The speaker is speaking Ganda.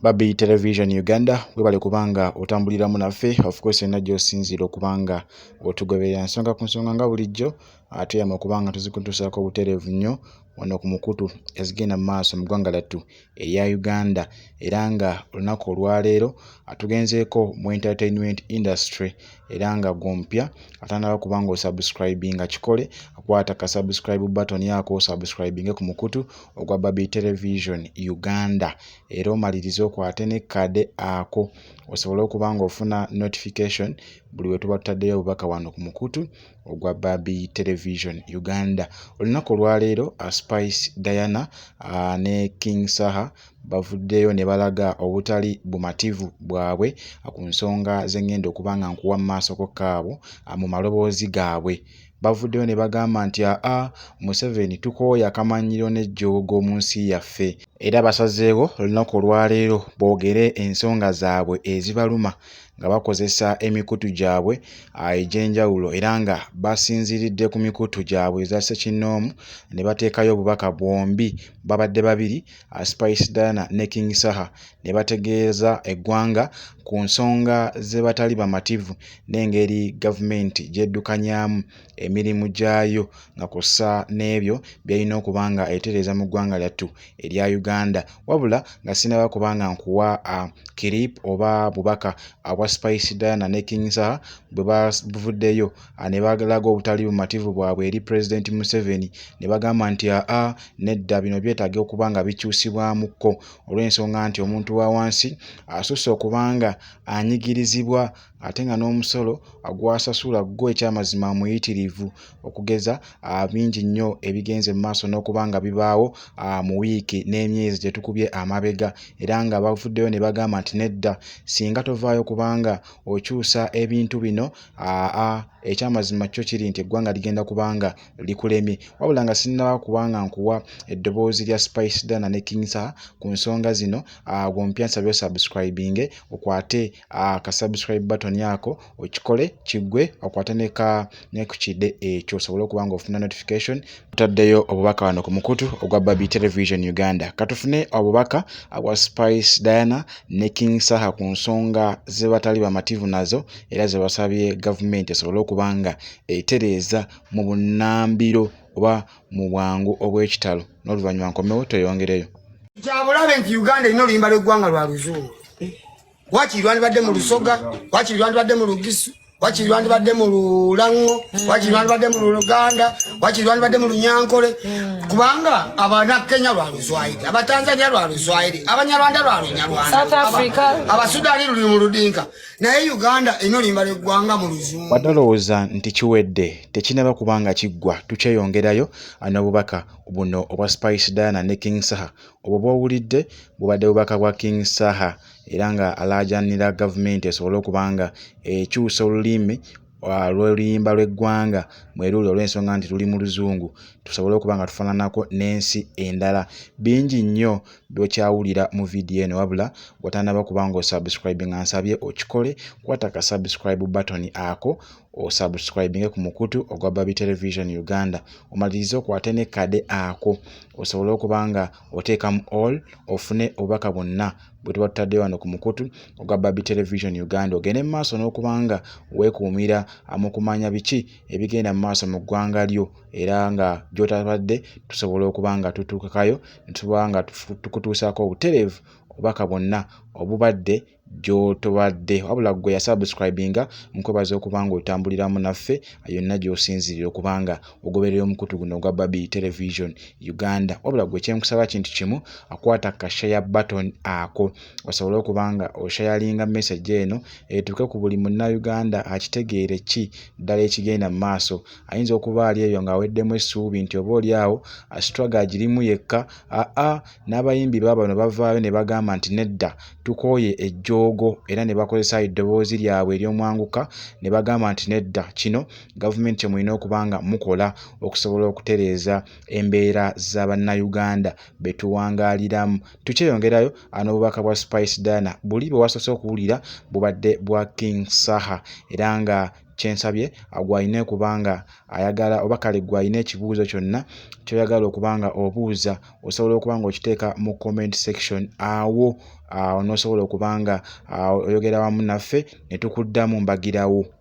Babi Television Uganda webale kubanga otambuliramu naffe, of course enajjo osinzira okubanga otugoberera nsonga ku nsonga nga bulijjo atuyamba okubanga tuzikutuusaako obutereevu nnyo wano ku mukutu ezigenda mu maaso mu ggwanga lyattu erya Uganda. Era nga olunaku olwaleero atugenzeeko mu entertainment industry era nga gompya atandaba kubanga osubscribinga kikole akwata ka subscribe button yako osubscribinge ku mukutu ogwa Babi Television Uganda era omalirize okwate ne kade ako osobole okubanga ofuna notification buli wetuba tutaddeyo obubaka wano ku mukutu ogwa Babi Television Uganda. Olunaku olwaleero Spice Diana ne King Saha bavuddeyo ne balaga obutali bumativu bwabwe ku nsonga z'engendo okubanga nkuwa mu maaso ko kaabo mu maloboozi gaabwe. Bavuddeyo ne bagamba nti Museveni tukooya akamanyiro n'ejjoogo mu nsi yaffe, era basazeewo olunaku olwaleero boogere ensonga zaabwe ezibaluma nga bakozesa emikutu gyabwe egy'enjawulo era nga basinziridde ku mikutu gyabwe eza ssekinnoomu ne bateekayo obubaka bwombi babadde babiri Spice Diana ne King Saha ne bategeeza eggwanga ku nsonga ze batali bamativu n'engeri gavumenti gy'eddukanyaamu emirimu gyayo nga kussa n'ebyo byalina okubanga etereeza mu ggwanga lyattu erya Uganda. Wabula nga sinaba kubanga nkuwa clip oba bubaka bwa Spice Diana ne King Saha bwe bavuddeyo ne balaga obutali bumativu bwabwe eri President Museveni ne bagamba nti nedda bino byetaaga okubanga bikyusibwamukko olw'ensonga nti omuntu wa wansi asusse okubanga anyigirizibwa ate nga n'omusolo gw'asasula gwo ekyamazima muyitirivu okugeza bingi nnyo ebigenze mu maaso n'okubanga bibaawo mu wiiki n'emyezi gye tukubye amabega era nga bavuddeyo ne bagamba nti nedda singa tovaayo kubanga okyusa ebintu bino ekyamazima kyo kiri nti eggwanga ligenda kubanga likulemye. Wabula nga sinnaba kubanga nkuwa eddoboozi lya Spice Diana ne King Saha ku nsonga zino gompya nsabye subscribinge okwate ka subscribe button yako okikole kiggwe okwate ne ku kide ekyo osobole okubanga ofuna notification tutaddeyo obubaka wano ku mukutu ogwa Babi Television Uganda. Katufune obubaka bwa Spice Diana ne King Saha ku nsonga ze batali bamativu nazo era ze basabye gavumenti esobole okubanga etereeza mu bunnambiro oba mu bwangu obw'ekitalo n'oluvannyuma nkomewo tweyongereyo. Kyabulabe nti Uganda ino oluyimba lw'eggwanga lwa luzungu. Wakiri lwandibadde mu Lusoga, wakiri lwandibadde mu Lugisu, wakiri lwandibadde mu Lulango, wakiri lwandibadde mu Luganda, wakiri lwandibadde mu Lunyankole. Kubanga Abannakenya lwa Luswahili, Abatanzania lwa Luswahili, Abanyarwanda lwa Lunyarwanda, South Africa Abasudani luli mu Ludinka. Naye Uganda ino oluyimba lw'eggwanga mu luzungu. Wadalowooza nti kiwedde tekinaba kubanga kiggwa tukyeyongerayo n'obubaka buno obwa Spice Diana ne King Saha. Obwo bw'owulidde bubadde bubaka bwa King Saha era nga alaajanira gavumenti esobole okubanga ekyusa olulimi lw'oluyimba lw'eggwanga mweruli olw'ensonga nti luli mu luzungu tusobole okubanga tufaananako n'ensi endala. Bingi nnyo by'okyawulira mu vidiyo eno wabula bw'otandaba kubanga osubscribe nga nsabye okikole kwata ka subscribe button ako osubscribinge ku mukutu ogwa Babi Television Uganda omalirize okwate ne kade ako osobole okubanga oteekamu all ofune obubaka bwonna bwe tuba tutaddeyo wano ku mukutu ogwa Babi Television Uganda ogende mu maaso n'okubanga weekuumira mu kumanya biki ebigenda mu maaso mu ggwanga lyo era nga gy'otabadde tusobole okubanga tutuukakayo ne tubanga tukutuusaako obutereevu obubaka bwonna obubadde gy'otobadde. Wabula gwe yasubscribinga nkwebaza okubanga otambuliramu naffe yonna gy'osinzirira okubanga ogoberera omukutu guno ogwa Babi Television Uganda. Wabula gwe kyenkusaba kintu kimu akwata ka share button ako osobole okubanga oshayalinga message eno etuuke ku buli munnayuganda akitegeere ki ddala ekigenda mu maaso. Ayinza okuba ali eyo ng'aweddemu essuubi nti oba oli awo struggle agirimu yekka n'abayimbi baabano bavaayo ne bagamba nti nedda tukooye ejjoogo era ne bakozesa eddoboozi lyabwe ery'omwanguka ne bagamba nti nedda kino gavumenti kyemulina okubanga mukola okusobola okutereeza embeera z'Abannayuganda be tuwangaaliramu. Tukyeyongerayo n'obubaka bwa Spice Diana buli bwe wasoose okuwulira bubadde bwa King Saha era nga kyensabye gwalina kubanga ayagala oba kale gwalina ekibuuzo kyonna kyoyagala okubanga obuuza osobola okubanga okiteeka mu comment section awo n'osobola okubanga oyogera wamu naffe ne tukuddamu mbagirawo.